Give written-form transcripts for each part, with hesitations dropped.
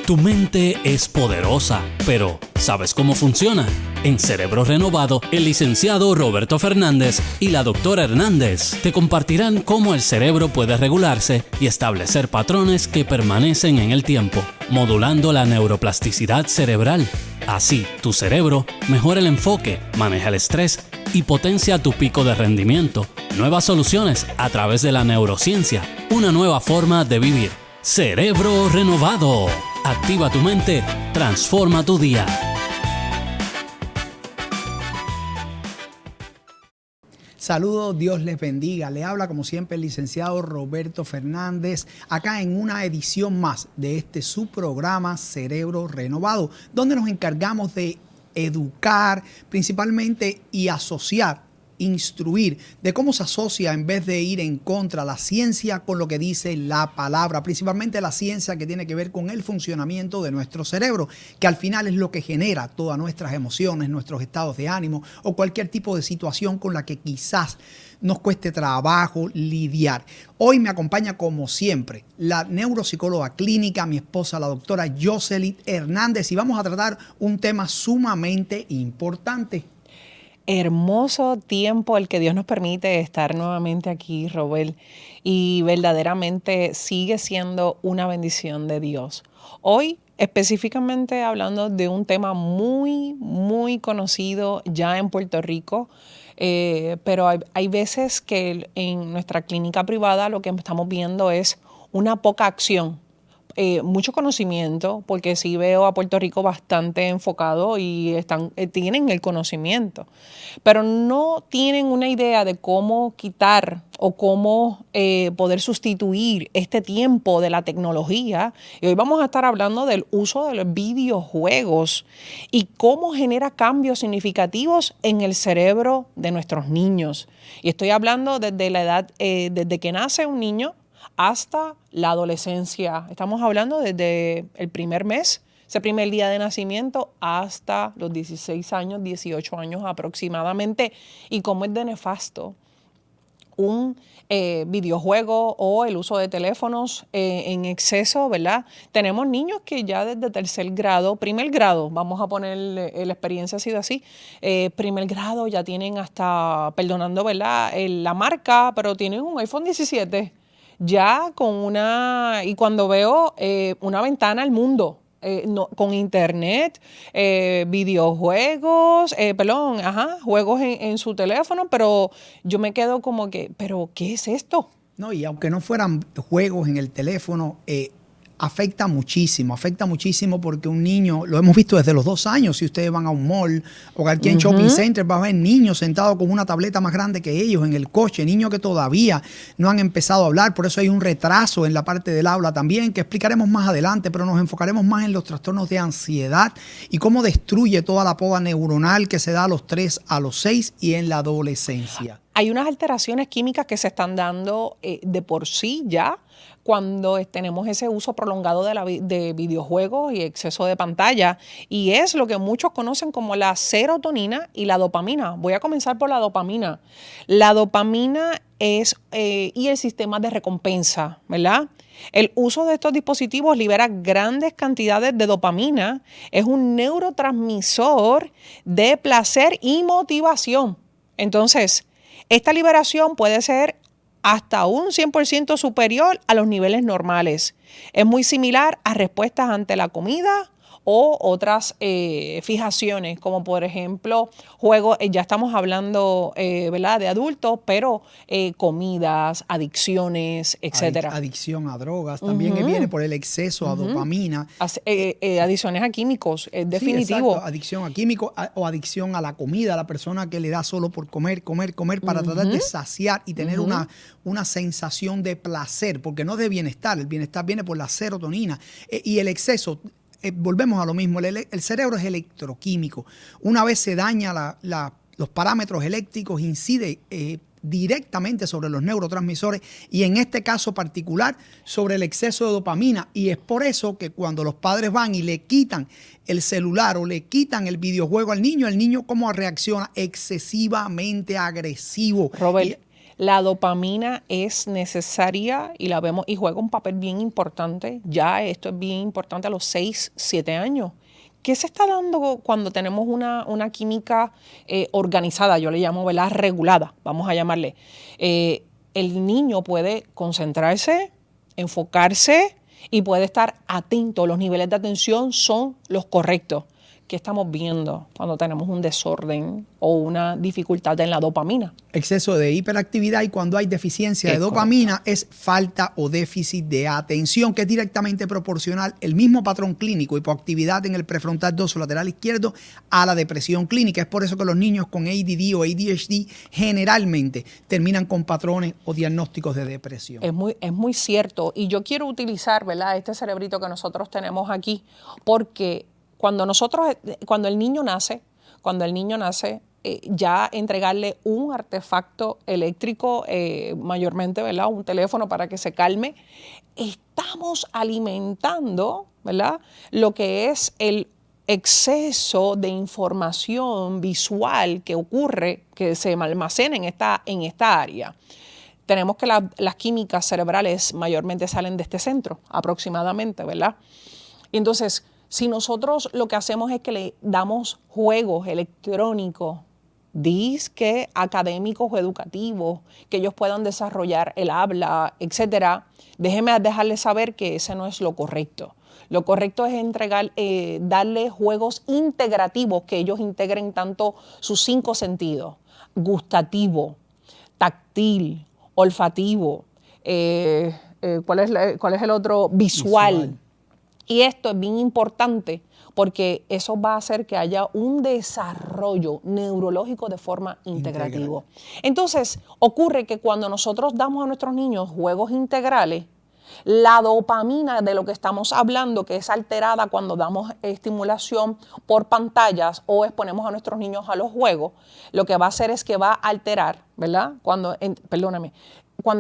Tu mente es poderosa, pero ¿sabes cómo funciona? En Cerebro Renovado, el licenciado Roberto Fernández y la doctora Hernández te compartirán cómo el cerebro puede regularse y establecer patrones que permanecen en el tiempo, modulando la neuroplasticidad cerebral. Así, tu cerebro mejora el enfoque, maneja el estrés y potencia tu pico de rendimiento. Nuevas soluciones a través de la neurociencia, una nueva forma de vivir. Cerebro Renovado. Activa tu mente, transforma tu día. Saludos, Dios les bendiga. Le habla como siempre el licenciado Roberto Fernández, acá en una edición más de su programa Cerebro Renovado, donde nos encargamos de educar principalmente y asociar, instruir de cómo se asocia en vez de ir en contra la ciencia con lo que dice la palabra, principalmente la ciencia que tiene que ver con el funcionamiento de nuestro cerebro, que al final es lo que genera todas nuestras emociones, nuestros estados de ánimo o cualquier tipo de situación con la que quizás nos cueste trabajo lidiar. Hoy me acompaña como siempre la neuropsicóloga clínica, mi esposa, la doctora Jocelyn Hernández, y vamos a tratar un tema sumamente importante. Hermoso tiempo el que Dios nos permite estar nuevamente aquí, Robert, y verdaderamente sigue siendo una bendición de Dios. Hoy, específicamente hablando de un tema muy conocido ya en Puerto Rico, pero hay veces que en nuestra clínica privada lo que estamos viendo es una poca acción. Mucho conocimiento, porque sí veo a Puerto Rico bastante enfocado y tienen el conocimiento, pero no tienen una idea de cómo quitar o cómo poder sustituir este tiempo de la tecnología. Y hoy vamos a estar hablando del uso de los videojuegos y cómo genera cambios significativos en el cerebro de nuestros niños. Y estoy hablando desde la edad, desde que nace un niño hasta la adolescencia. Estamos hablando desde el primer mes, ese primer día de nacimiento, hasta los 16 años, 18 años aproximadamente. Y cómo es de nefasto un videojuego o el uso de teléfonos en exceso, ¿verdad? Tenemos niños que ya desde tercer grado, primer grado, vamos a poner la experiencia ha sido así, primer grado ya tienen hasta, perdonando, ¿verdad?, la marca, pero tienen un iPhone 17 ya y cuando veo una ventana al mundo, con internet, videojuegos, juegos en su teléfono, pero yo me quedo como que, ¿pero qué es esto? No, y aunque no fueran juegos en el teléfono, afecta muchísimo porque un niño, lo hemos visto desde los 2 años, si ustedes van a un mall o cualquier shopping center, van a ver niños sentados con una tableta más grande que ellos en el coche, niños que todavía no han empezado a hablar, por eso hay un retraso en la parte del habla también, que explicaremos más adelante, pero nos enfocaremos más en los trastornos de ansiedad y cómo destruye toda la poda neuronal que se da a los 3 a los 6 y en la adolescencia. Hay unas alteraciones químicas que se están dando de por sí ya cuando tenemos ese uso prolongado de videojuegos y exceso de pantalla, y es lo que muchos conocen como la serotonina y la dopamina. Voy a comenzar por la dopamina. La dopamina es y el sistema de recompensa, ¿verdad? El uso de estos dispositivos libera grandes cantidades de dopamina. Es un neurotransmisor de placer y motivación. Entonces, esta liberación puede ser hasta un 100% superior a los niveles normales. Es muy similar a respuestas ante la comida o otras fijaciones, como por ejemplo juegos, ya estamos hablando ¿verdad?, de adultos, pero comidas, adicciones, etcétera. Adicción a drogas, también viene por el exceso a dopamina. Adicciones a químicos, es definitivo. Exacto. Adicción a químicos o adicción a la comida, a la persona que le da solo por comer para tratar de saciar y tener una sensación de placer, porque no de bienestar, el bienestar viene por la serotonina y el exceso. Volvemos a lo mismo, el cerebro es electroquímico. Una vez se daña los parámetros eléctricos, incide directamente sobre los neurotransmisores y en este caso particular sobre el exceso de dopamina. Y es por eso que cuando los padres van y le quitan el celular o le quitan el videojuego al niño, ¿cómo reacciona? Excesivamente agresivo. Robert, La dopamina es necesaria y la vemos y juega un papel bien importante. Ya esto es bien importante a los 6, 7 años. ¿Qué se está dando cuando tenemos una química organizada? Yo le llamo, ¿verdad? Regulada, vamos a llamarle. El niño puede concentrarse, enfocarse y puede estar atento. Los niveles de atención son los correctos. ¿Qué estamos viendo cuando tenemos un desorden o una dificultad en la dopamina? Exceso de hiperactividad, y cuando hay deficiencia de dopamina es falta o déficit de atención, que es directamente proporcional el mismo patrón clínico, hipoactividad en el prefrontal dorsolateral izquierdo, a la depresión clínica. Es por eso que los niños con ADD o ADHD generalmente terminan con patrones o diagnósticos de depresión. Es muy cierto, y yo quiero utilizar, ¿verdad?, este cerebrito que nosotros tenemos aquí, porque cuando el niño nace, ya entregarle un artefacto eléctrico, mayormente, ¿verdad?, un teléfono para que se calme, estamos alimentando, ¿verdad?, lo que es el exceso de información visual que ocurre, que se almacena en esta área. Tenemos que las químicas cerebrales mayormente salen de este centro, aproximadamente, ¿verdad? Y entonces, si nosotros lo que hacemos es que le damos juegos electrónicos, disque académicos o educativos, que ellos puedan desarrollar el habla, etcétera, déjeme dejarles saber que ese no es lo correcto. Lo correcto es darle juegos integrativos, que ellos integren tanto sus 5 sentidos: gustativo, táctil, olfativo, ¿cuál es el otro? Visual. Y esto es bien importante porque eso va a hacer que haya un desarrollo neurológico de forma integrativa. Entonces, ocurre que cuando nosotros damos a nuestros niños juegos integrales, la dopamina de lo que estamos hablando, que es alterada cuando damos estimulación por pantallas o exponemos a nuestros niños a los juegos, lo que va a hacer es que va a alterar, ¿verdad? Cuando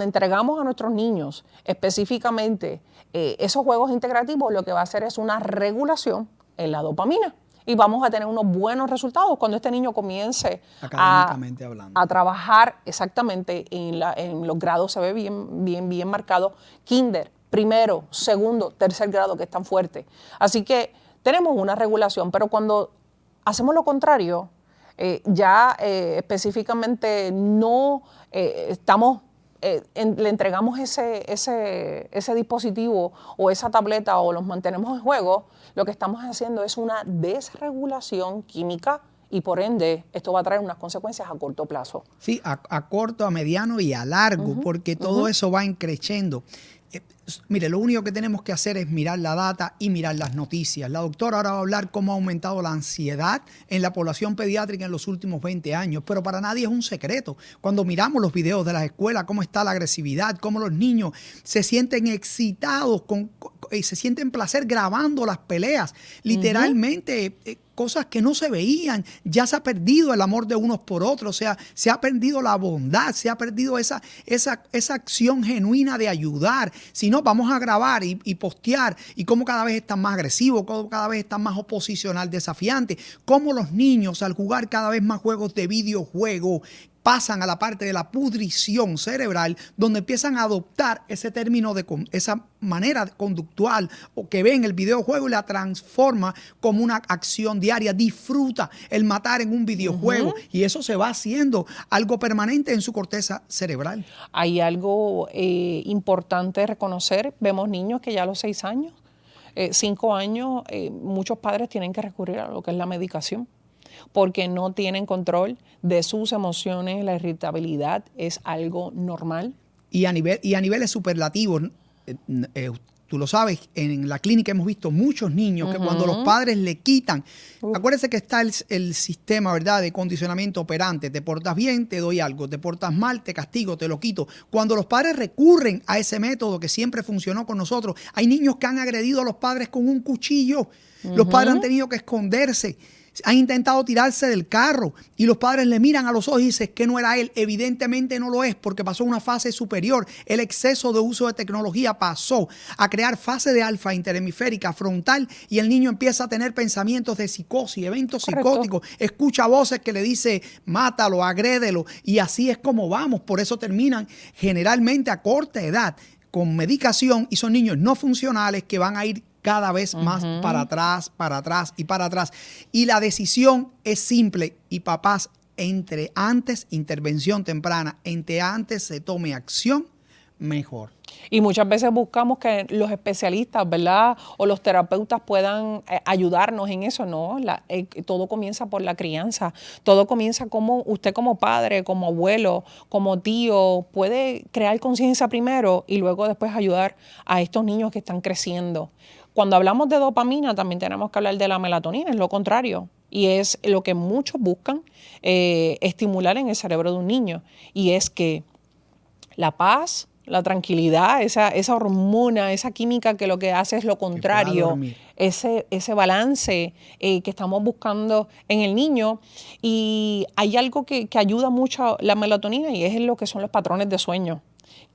entregamos a nuestros niños específicamente esos juegos integrativos, lo que va a hacer es una regulación en la dopamina. Y vamos a tener unos buenos resultados cuando este niño comience a trabajar exactamente en los grados, se ve bien marcado, kinder, primero, segundo, tercer grado, que es tan fuerte. Así que tenemos una regulación, pero cuando hacemos lo contrario, específicamente no estamos... le entregamos ese dispositivo o esa tableta o los mantenemos en juego, lo que estamos haciendo es una desregulación química y por ende esto va a traer unas consecuencias a corto plazo. Sí, a corto, a mediano y a largo, porque todo eso va creciendo. Mire, lo único que tenemos que hacer es mirar la data y mirar las noticias. La doctora ahora va a hablar cómo ha aumentado la ansiedad en la población pediátrica en los últimos 20 años, pero para nadie es un secreto. Cuando miramos los videos de las escuelas, cómo está la agresividad, cómo los niños se sienten excitados y se sienten placer grabando las peleas. Literalmente, cosas que no se veían. Ya se ha perdido el amor de unos por otros, o sea, se ha perdido la bondad, se ha perdido esa acción genuina de ayudar. Si no, vamos a grabar y postear, y cómo cada vez están más agresivos, cómo cada vez están más oposicional, desafiantes, cómo los niños, al jugar cada vez más juegos de videojuego, pasan a la parte de la pudrición cerebral, donde empiezan a adoptar ese término, esa manera conductual o que ven el videojuego y la transforma como una acción diaria. Disfruta el matar en un videojuego y eso se va haciendo algo permanente en su corteza cerebral. Hay algo importante reconocer. Vemos niños que ya a los 6 años, 5 años, muchos padres tienen que recurrir a lo que es la medicación, porque no tienen control de sus emociones. La irritabilidad es algo normal. Y a niveles superlativos, tú lo sabes, en la clínica hemos visto muchos niños que cuando los padres le quitan, acuérdense que está el sistema, ¿verdad?, de condicionamiento operante. Te portas bien, te doy algo. Te portas mal, te castigo, te lo quito. Cuando los padres recurren a ese método que siempre funcionó con nosotros, hay niños que han agredido a los padres con un cuchillo. Los padres han tenido que esconderse. Han intentado tirarse del carro y los padres le miran a los ojos y dicen que no era él. Evidentemente no lo es porque pasó una fase superior. El exceso de uso de tecnología pasó a crear fase de alfa interhemisférica frontal y el niño empieza a tener pensamientos de psicosis, eventos psicóticos. Escucha voces que le dice mátalo, agrédelo y así es como vamos. Por eso terminan generalmente a corta edad con medicación y son niños no funcionales que van a ir cada vez más para atrás, para atrás y para atrás. Y la decisión es simple y papás, entre antes intervención temprana, entre antes se tome acción, mejor. Y muchas veces buscamos que los especialistas, ¿verdad? O los terapeutas puedan ayudarnos en eso, ¿no? Todo comienza por la crianza. Todo comienza como usted como padre, como abuelo, como tío, puede crear conciencia primero y luego después ayudar a estos niños que están creciendo. Cuando hablamos de dopamina, también tenemos que hablar de la melatonina, es lo contrario. Y es lo que muchos buscan estimular en el cerebro de un niño. Y es que la paz, la tranquilidad, esa hormona, esa química que lo que hace es lo contrario, ese balance que estamos buscando en el niño. Y hay algo que ayuda mucho la melatonina y es lo que son los patrones de sueño,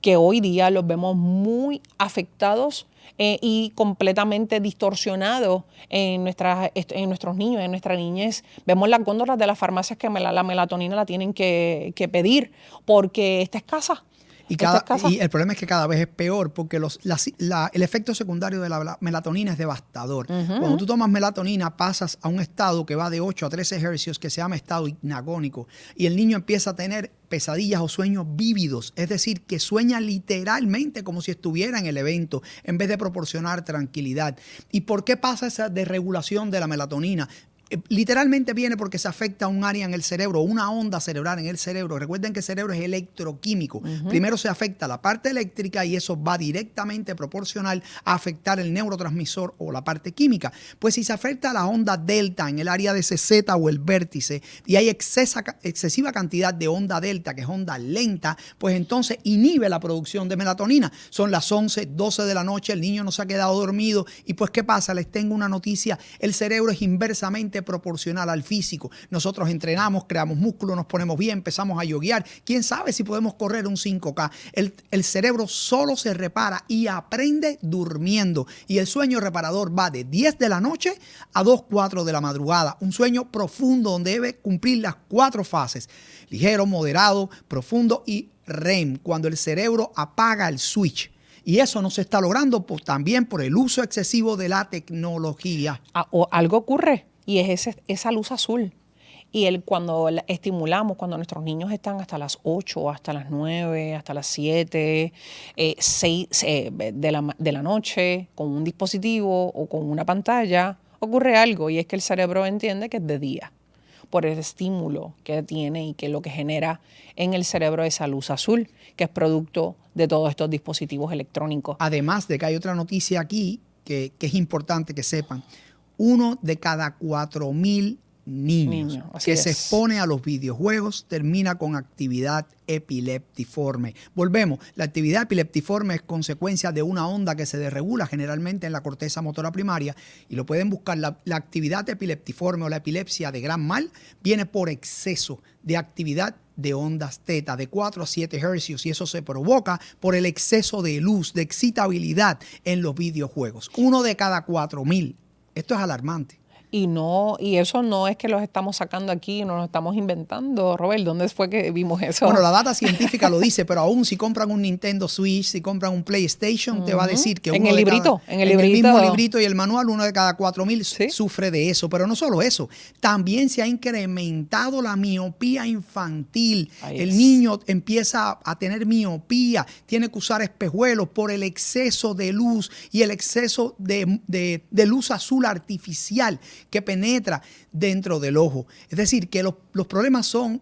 que hoy día los vemos muy afectados y completamente distorsionados en nuestros niños, en nuestra niñez. Vemos las góndolas de las farmacias que la melatonina la tienen que pedir porque está escasa. Y el problema es que cada vez es peor porque el efecto secundario de la melatonina es devastador. Cuando tú tomas melatonina pasas a un estado que va de 8 a 13 hercios que se llama estado hipnagónico y el niño empieza a tener pesadillas o sueños vívidos, es decir, que sueña literalmente como si estuviera en el evento en vez de proporcionar tranquilidad. ¿Y por qué pasa esa desregulación de la melatonina? Literalmente viene porque se afecta a un área en el cerebro, una onda cerebral en el cerebro. Recuerden que el cerebro es electroquímico. Primero se afecta la parte eléctrica y eso va directamente proporcional a afectar el neurotransmisor o la parte química. Pues si se afecta la onda delta en el área de CZ o el vértice y hay excesiva cantidad de onda delta, que es onda lenta, pues entonces inhibe la producción de melatonina. Son las 11, 12 de la noche, el niño no se ha quedado dormido y pues ¿qué pasa? Les tengo una noticia, el cerebro es inversamente proporcional al físico. Nosotros entrenamos, creamos músculo, nos ponemos bien, empezamos a yoguear. ¿Quién sabe si podemos correr un 5K? El cerebro solo se repara y aprende durmiendo. Y el sueño reparador va de 10 de la noche a 2, 4 de la madrugada. Un sueño profundo donde debe cumplir las 4 fases. Ligero, moderado, profundo y REM, cuando el cerebro apaga el switch. Y eso no se está logrando también por el uso excesivo de la tecnología. O algo ocurre. Y es esa luz azul. Y cuando estimulamos, cuando nuestros niños están hasta las 8, hasta las 9, hasta las 7, 6 de la noche, con un dispositivo o con una pantalla, ocurre algo. Y es que el cerebro entiende que es de día, por el estímulo que tiene y que lo que genera en el cerebro esa luz azul, que es producto de todos estos dispositivos electrónicos. Además de que hay otra noticia aquí que es importante que sepan. 1 de cada 4,000 niños que se expone a los videojuegos termina con actividad epileptiforme. Volvemos, la actividad epileptiforme es consecuencia de una onda que se desregula generalmente en la corteza motora primaria y lo pueden buscar. La actividad epileptiforme o la epilepsia de gran mal viene por exceso de actividad de ondas teta de 4 a 7 hercios y eso se provoca por el exceso de luz, de excitabilidad en los videojuegos. 1 de cada 4,000. Esto es alarmante. Y eso no es que los estamos sacando aquí, no los estamos inventando. Robert, ¿dónde fue que vimos eso? Bueno, la data científica lo dice, pero aún si compran un Nintendo Switch, si compran un PlayStation, te va a decir que en el mismo librito y el manual, 1 de cada 4,000 sufre de eso. Pero no solo eso, también se ha incrementado la miopía infantil. El niño empieza a tener miopía, tiene que usar espejuelos por el exceso de luz y el exceso de luz azul artificial que penetra dentro del ojo. Es decir, que los problemas son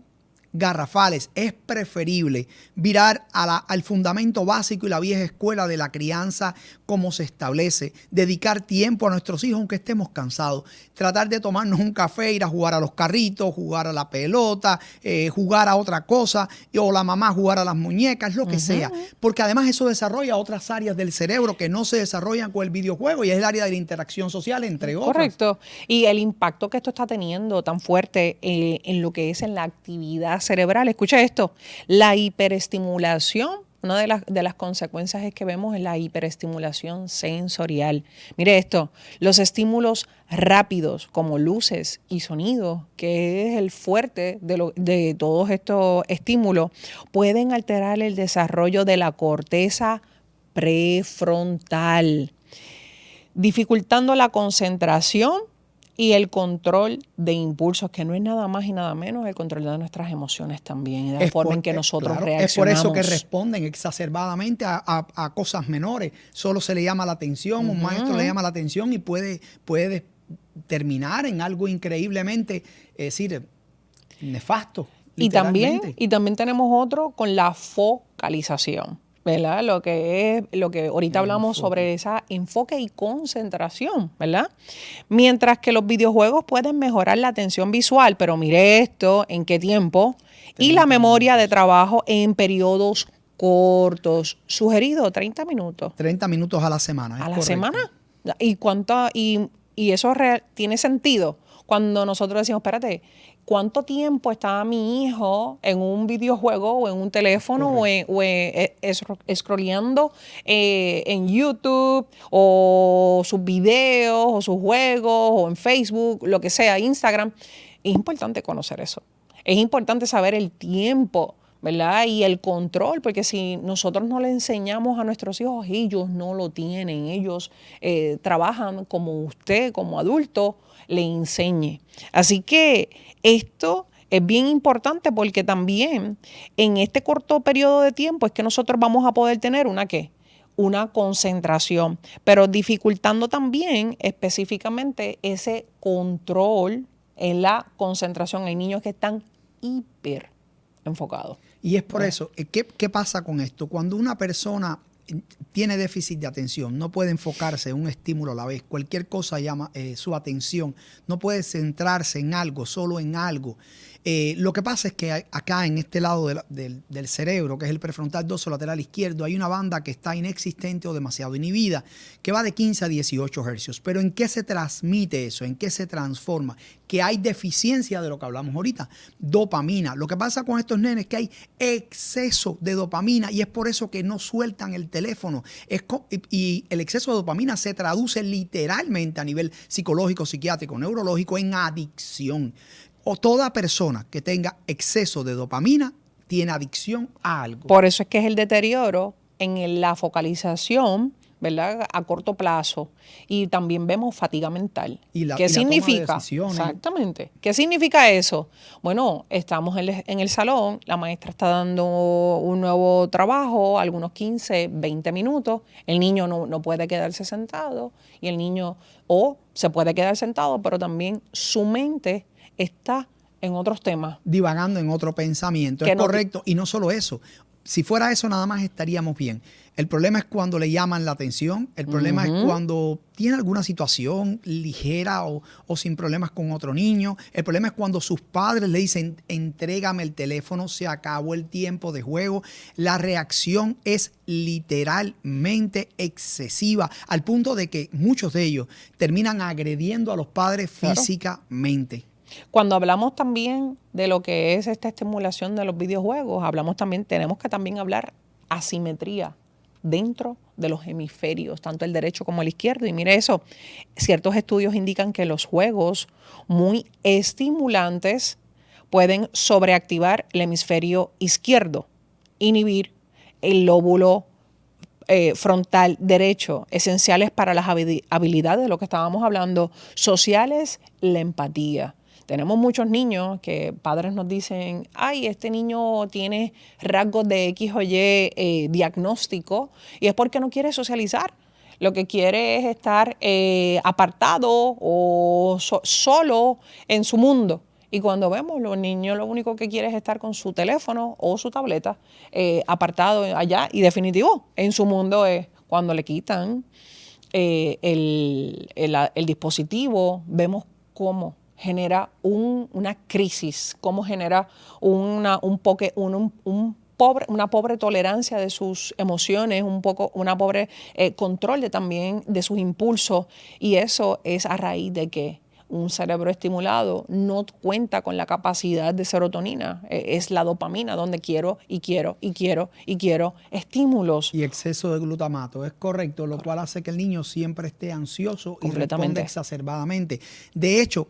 garrafales. Es preferible virar al fundamento básico y la vieja escuela de la crianza como se establece, dedicar tiempo a nuestros hijos aunque estemos cansados, tratar de tomarnos un café, ir a jugar a los carritos, jugar a la pelota, jugar a otra cosa, o la mamá jugar a las muñecas, lo que sea, porque además eso desarrolla otras áreas del cerebro que no se desarrollan con el videojuego y es el área de la interacción social, entre otras. Correcto. Y el impacto que esto está teniendo tan fuerte en lo que es en la actividad cerebral. Escucha esto, la hiperestimulación. Una de las consecuencias es que vemos en la hiperestimulación sensorial. Mire esto, los estímulos rápidos como luces y sonidos, que es el fuerte de todos estos estímulos, pueden alterar el desarrollo de la corteza prefrontal, dificultando la concentración y el control de impulsos, que no es nada más y nada menos el control de nuestras emociones también, y de la forma en que nosotros reaccionamos. Es por eso que responden exacerbadamente a cosas menores. Solo se le llama la atención, un maestro le llama la atención y puede terminar en algo increíblemente, es decir, nefasto. Y también tenemos otro con la focalización, ¿verdad? Lo que ahorita hablamos sobre ese enfoque y concentración, ¿verdad? Mientras que los videojuegos pueden mejorar la atención visual, pero mire esto, ¿en qué tiempo? Y la memoria de trabajo en periodos cortos. Sugerido 30 minutos. 30 minutos a la semana. ¿A la semana? ¿Y eso tiene sentido? Cuando nosotros decimos, espérate, ¿cuánto tiempo está mi hijo en un videojuego o en un teléfono o scrolleando en YouTube o sus videos o sus juegos o en Facebook, lo que sea, Instagram? Es importante conocer eso. Es importante saber el tiempo, ¿verdad? Y el control, porque si nosotros no le enseñamos a nuestros hijos, ellos no lo tienen. Ellos trabajan como usted, como adulto, le enseñe. Así que esto es bien importante porque también en este corto periodo de tiempo es que nosotros vamos a poder tener una concentración, pero dificultando también específicamente ese control en la concentración. Hay niños que están hiper enfocados. Y es por eso, ¿qué pasa con esto? Cuando una persona tiene déficit de atención, no puede enfocarse en un estímulo a la vez, cualquier cosa llama su atención, no puede centrarse en algo, solo en algo. Lo que pasa es que acá en este lado del cerebro, que es el prefrontal dorsolateral izquierdo, hay una banda que está inexistente o demasiado inhibida, que va de 15 a 18 hercios. Pero ¿en qué se transmite eso? ¿En qué se transforma? Que hay deficiencia de lo que hablamos ahorita, dopamina. Lo que pasa con estos nenes es que hay exceso de dopamina y es por eso que no sueltan el teléfono. Y el exceso de dopamina se traduce literalmente a nivel psicológico, psiquiátrico, neurológico en adicción. O toda persona que tenga exceso de dopamina tiene adicción a algo. Por eso es que es el deterioro en la focalización, ¿verdad? A corto plazo. Y también vemos fatiga mental. ¿Qué significa? Exactamente. ¿Qué significa eso? Bueno, estamos en el salón, la maestra está dando un nuevo trabajo, algunos 15, 20 minutos. El niño no puede quedarse sentado y el niño se puede quedar sentado, pero también su mente está en otros temas. Divagando en otro pensamiento. Es correcto. Y no solo eso. Si fuera eso, nada más estaríamos bien. El problema es cuando le llaman la atención. El problema es cuando tiene alguna situación ligera o sin problemas con otro niño. El problema es cuando sus padres le dicen, entrégame el teléfono, se acabó el tiempo de juego. La reacción es literalmente excesiva, al punto de que muchos de ellos terminan agrediendo a los padres físicamente. Cuando hablamos también de lo que es esta estimulación de los videojuegos, tenemos que también hablar asimetría dentro de los hemisferios, tanto el derecho como el izquierdo. Y mire eso, ciertos estudios indican que los juegos muy estimulantes pueden sobreactivar el hemisferio izquierdo, inhibir el lóbulo frontal derecho, esenciales para las habilidades de lo que estábamos hablando, sociales, la empatía. Tenemos muchos niños que padres nos dicen, ay, este niño tiene rasgos de X o Y diagnóstico y es porque no quiere socializar. Lo que quiere es estar apartado o solo en su mundo. Y cuando vemos, los niños lo único que quieren es estar con su teléfono o su tableta apartado allá. Y definitivo, en su mundo es cuando le quitan el dispositivo, vemos cómo genera una crisis, cómo genera una pobre tolerancia de sus emociones, una pobre control también de sus impulsos. Y eso es a raíz de que un cerebro estimulado no cuenta con la capacidad de serotonina, es la dopamina donde quiero estímulos. Y exceso de glutamato, es correcto, lo cual hace que el niño siempre esté ansioso y responda exacerbadamente. De hecho,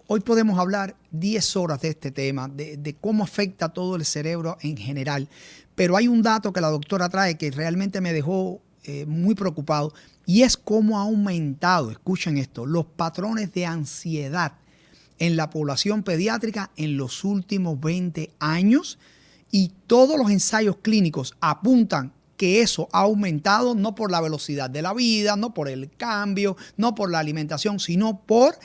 hoy podemos hablar 10 horas de este tema, de cómo afecta todo el cerebro en general, pero hay un dato que la doctora trae que realmente me dejó muy preocupado, y es cómo ha aumentado, escuchen esto, los patrones de ansiedad en la población pediátrica en los últimos 20 años, y todos los ensayos clínicos apuntan que eso ha aumentado no por la velocidad de la vida, no por el cambio, no por la alimentación, sino por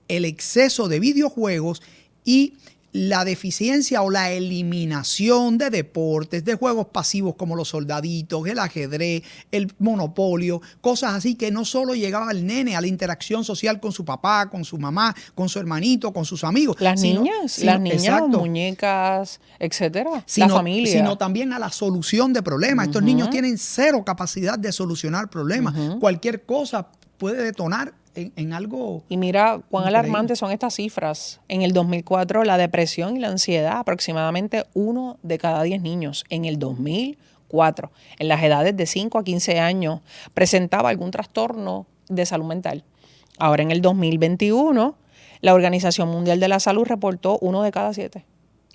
el exceso de videojuegos y la deficiencia o la eliminación de deportes, de juegos pasivos como los soldaditos, el ajedrez, el monopolio, cosas así que no solo llegaba al nene a la interacción social con su papá, con su mamá, con su hermanito, con sus amigos. Las niñas, exacto, muñecas, etcétera, la familia. Sino también a la solución de problemas. Estos niños tienen cero capacidad de solucionar problemas. Cualquier cosa puede detonar en algo. Y mira cuán alarmantes son estas cifras. En el 2004, la depresión y la ansiedad, aproximadamente 1 de cada 10 niños. En el 2004, en las edades de 5 a 15 años, presentaba algún trastorno de salud mental. Ahora, en el 2021, la Organización Mundial de la Salud reportó 1 de cada 7.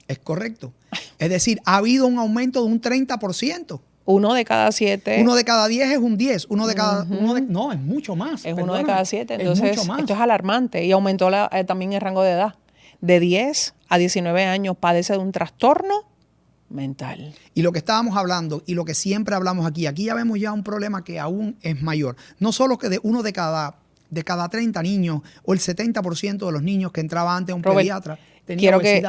Es correcto. Es decir, ha habido un aumento de un 30%. 1 de cada 7. 1 de cada 10 es un 10. No, es mucho más. Es 1 de cada 7. Entonces, esto es alarmante. Y aumentó también el rango de edad. De 10 a 19 años padece de un trastorno mental. Y lo que estábamos hablando y lo que siempre hablamos aquí ya vemos ya un problema que aún es mayor. No solo que de uno de cada 30 niños o el 70% de los niños que entraba antes a un pediatra. Quiero que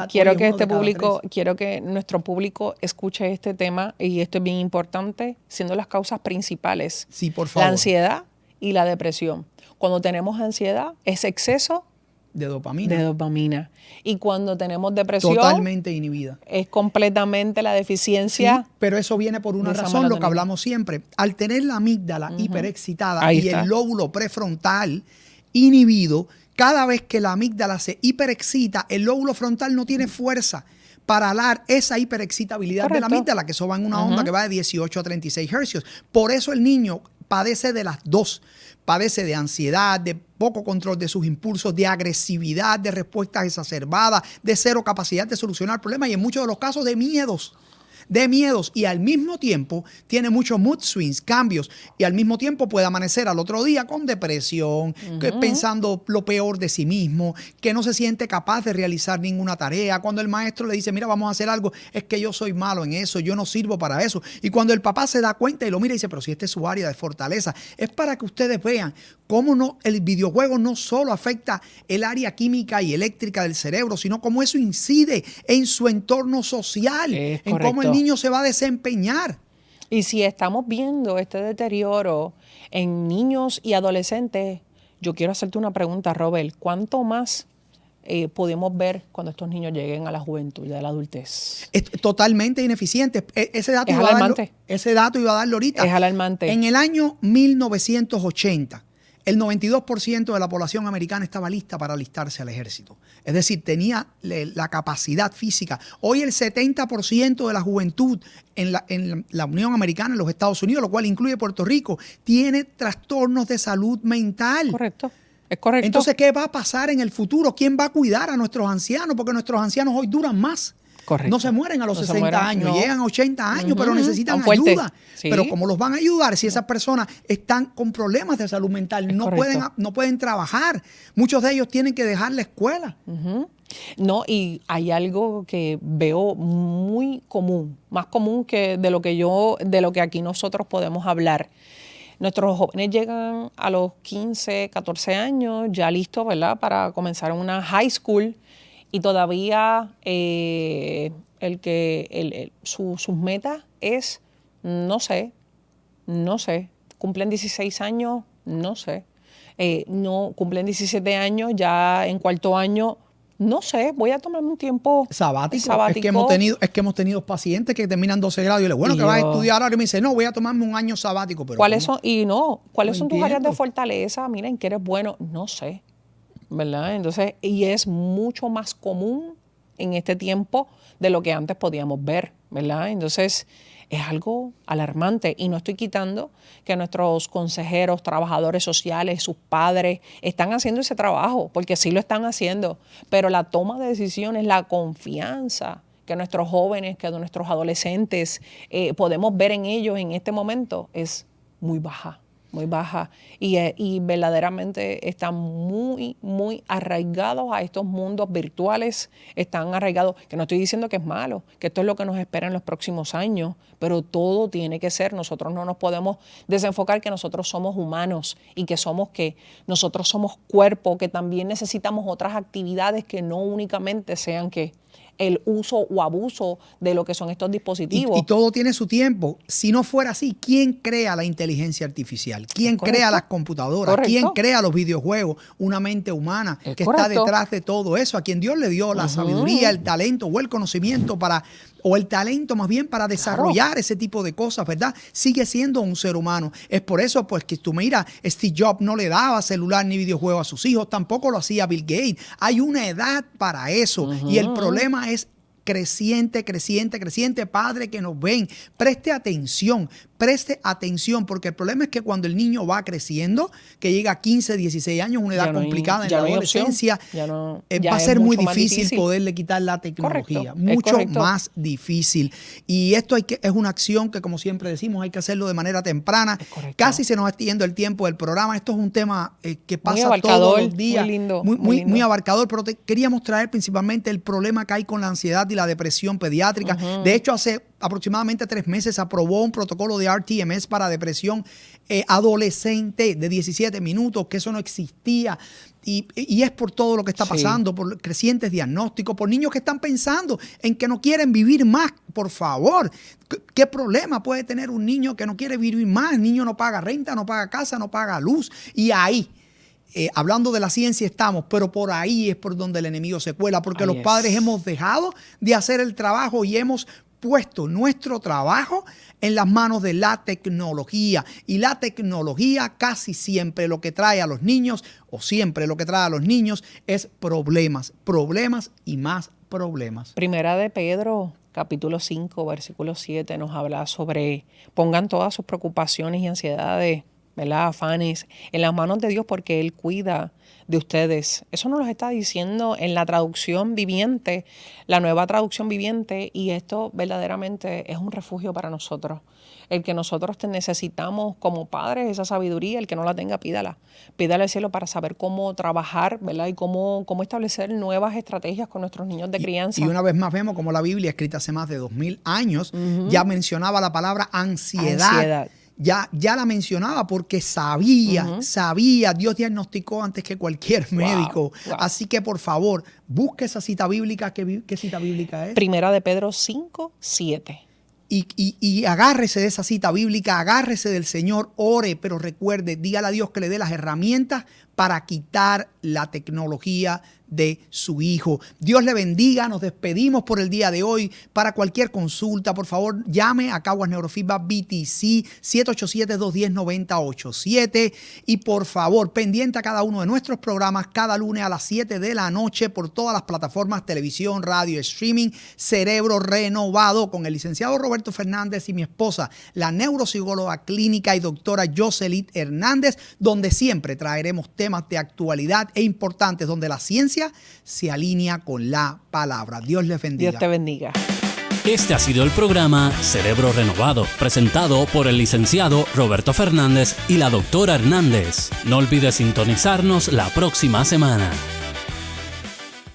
nuestro público escuche este tema, y esto es bien importante, siendo las causas principales. Sí, por favor. La ansiedad y la depresión. Cuando tenemos ansiedad es exceso de dopamina. Y cuando tenemos depresión, totalmente inhibida. Es completamente la deficiencia. Sí, pero eso viene por una razón, lo que hablamos siempre. Al tener la amígdala hiperexcitada el lóbulo prefrontal inhibido, cada vez que la amígdala se hiperexcita, el lóbulo frontal no tiene fuerza para dar esa hiperexcitabilidad de la amígdala, que eso va en una onda que va de 18 a 36 hercios. Por eso el niño padece de las dos. Padece de ansiedad, de poco control de sus impulsos, de agresividad, de respuestas exacerbadas, de cero capacidad de solucionar problemas y en muchos de los casos de miedos. Y al mismo tiempo tiene muchos mood swings, cambios, y al mismo tiempo puede amanecer al otro día con depresión, pensando lo peor de sí mismo, que no se siente capaz de realizar ninguna tarea. Cuando el maestro le dice, mira, vamos a hacer algo, es que yo soy malo en eso, yo no sirvo para eso. Y cuando el papá se da cuenta y lo mira y dice, pero si esta es su área de fortaleza, es para que ustedes vean cómo el videojuego no solo afecta el área química y eléctrica del cerebro, sino cómo eso incide en su entorno social, en cómo el niño se va a desempeñar. Y si estamos viendo este deterioro en niños y adolescentes, yo quiero hacerte una pregunta, Robert. ¿Cuánto más podemos ver cuando estos niños lleguen a la juventud y a la adultez? Es totalmente ineficiente. Ese dato iba a darlo ahorita. Es alarmante. En el año 1980, el 92% de la población americana estaba lista para alistarse al ejército. Es decir, tenía la capacidad física. Hoy el 70% de la juventud en la Unión Americana, en los Estados Unidos, lo cual incluye Puerto Rico, tiene trastornos de salud mental. Correcto. Es correcto. Entonces, ¿qué va a pasar en el futuro? ¿Quién va a cuidar a nuestros ancianos? Porque nuestros ancianos hoy duran más. Correcto. No se mueren a los 60 años, llegan a 80 años, pero necesitan ayuda. Sí. Pero ¿cómo los van a ayudar si esas personas están con problemas de salud mental? No pueden trabajar. Muchos de ellos tienen que dejar la escuela. No, y hay algo que veo muy común, más común que de lo que aquí nosotros podemos hablar. Nuestros jóvenes llegan a los 15, 14 años, ya listos, ¿verdad?, para comenzar una high school. y todavía sus metas es, no sé, cumplen 16 años, no sé, no cumplen 17 años, ya en cuarto año, no sé, voy a tomarme un tiempo sabático. Es que hemos tenido pacientes que terminan 12 grados y le bueno, que vas a estudiar ahora, y me dice, no, voy a tomarme un año sabático. Pero ¿cuáles son tus áreas de fortaleza? Miren, que eres bueno, no sé, ¿verdad? Entonces, y es mucho más común en este tiempo de lo que antes podíamos ver, ¿verdad? Entonces, es algo alarmante y no estoy quitando que nuestros consejeros, trabajadores sociales, sus padres están haciendo ese trabajo, porque sí lo están haciendo, pero la toma de decisiones, la confianza que nuestros jóvenes, que nuestros adolescentes podemos ver en ellos en este momento es muy baja. Y verdaderamente están muy, muy arraigados a estos mundos virtuales, están arraigados, que no estoy diciendo que es malo, que esto es lo que nos espera en los próximos años, pero todo tiene que ser, nosotros no nos podemos desenfocar que nosotros somos humanos y que nosotros somos cuerpo, que también necesitamos otras actividades que no únicamente sean que el uso o abuso de lo que son estos dispositivos. Y todo tiene su tiempo. Si no fuera así, ¿quién crea la inteligencia artificial? ¿Quién crea las computadoras? Correcto. ¿Quién crea los videojuegos? Una mente humana que está detrás de todo eso, a quien Dios le dio la sabiduría, el talento o el conocimiento o el talento más bien para desarrollar ese tipo de cosas, ¿verdad? Sigue siendo un ser humano. Es por eso, pues, que tú mira, Steve Jobs no le daba celular ni videojuego a sus hijos, tampoco lo hacía Bill Gates. Hay una edad para eso y el problema es creciente. Padre que nos ven, preste atención, porque el problema es que cuando el niño va creciendo, que llega a 15, 16 años, una edad complicada en la adolescencia, va a ser muy difícil poderle quitar la tecnología. Mucho más difícil. Y esto es una acción que, como siempre decimos, hay que hacerlo de manera temprana. Casi se nos está yendo el tiempo del programa. Esto es un tema que pasa todos los días. Muy abarcador, pero queríamos traer principalmente el problema que hay con la ansiedad y la depresión pediátrica. De hecho, hace aproximadamente 3 meses aprobó un protocolo de RTMS para depresión adolescente de 17 minutos, que eso no existía. Y es por todo lo que está pasando, por crecientes diagnósticos, por niños que están pensando en que no quieren vivir más. Por favor, ¿qué problema puede tener un niño que no quiere vivir más? El niño no paga renta, no paga casa, no paga luz. Y ahí, hablando de la ciencia estamos, pero por ahí es por donde el enemigo se cuela, porque los padres hemos dejado de hacer el trabajo y hemos puesto nuestro trabajo en las manos de la tecnología. Y la tecnología casi siempre lo que trae a los niños, o siempre lo que trae a los niños, es problemas y más problemas. Primera de Pedro, capítulo 5, versículo 7, nos habla sobre pongan todas sus preocupaciones y ansiedades, ¿verdad? Afanes en las manos de Dios porque Él cuida de ustedes. Eso nos lo está diciendo en la traducción viviente, la nueva traducción viviente, y esto verdaderamente es un refugio para nosotros. El que nosotros necesitamos como padres esa sabiduría, el que no la tenga, pídala al cielo para saber cómo trabajar, ¿verdad? Y cómo establecer nuevas estrategias con nuestros niños de crianza. Y una vez más vemos como la Biblia, escrita hace más de 2000 años, ya mencionaba la palabra ansiedad. Ya la mencionaba porque sabía, Dios diagnosticó antes que cualquier médico. Así que, por favor, busque esa cita bíblica. ¿Qué cita bíblica es? Primera de Pedro 5, 7. Y agárrese de esa cita bíblica, agárrese del Señor, ore, pero recuerde, dígale a Dios que le dé las herramientas para quitar la tecnología de su hijo. Dios le bendiga, nos despedimos por el día de hoy. Para cualquier consulta, por favor, llame a Caguas Neurofeedback BTC 787-210-9087 y por favor, pendiente a cada uno de nuestros programas cada lunes a las 7 de la noche por todas las plataformas, televisión, radio, streaming, Cerebro Renovado con el licenciado Roberto Fernández y mi esposa, la neuropsicóloga clínica y doctora Jocelyn Hernández, donde siempre traeremos temas de actualidad e importantes, donde la ciencia se alinea con la palabra. Dios les bendiga. Dios te bendiga. Este ha sido el programa Cerebro Renovado, presentado por el licenciado Roberto Fernández y la doctora Hernández. No olvides sintonizarnos la próxima semana.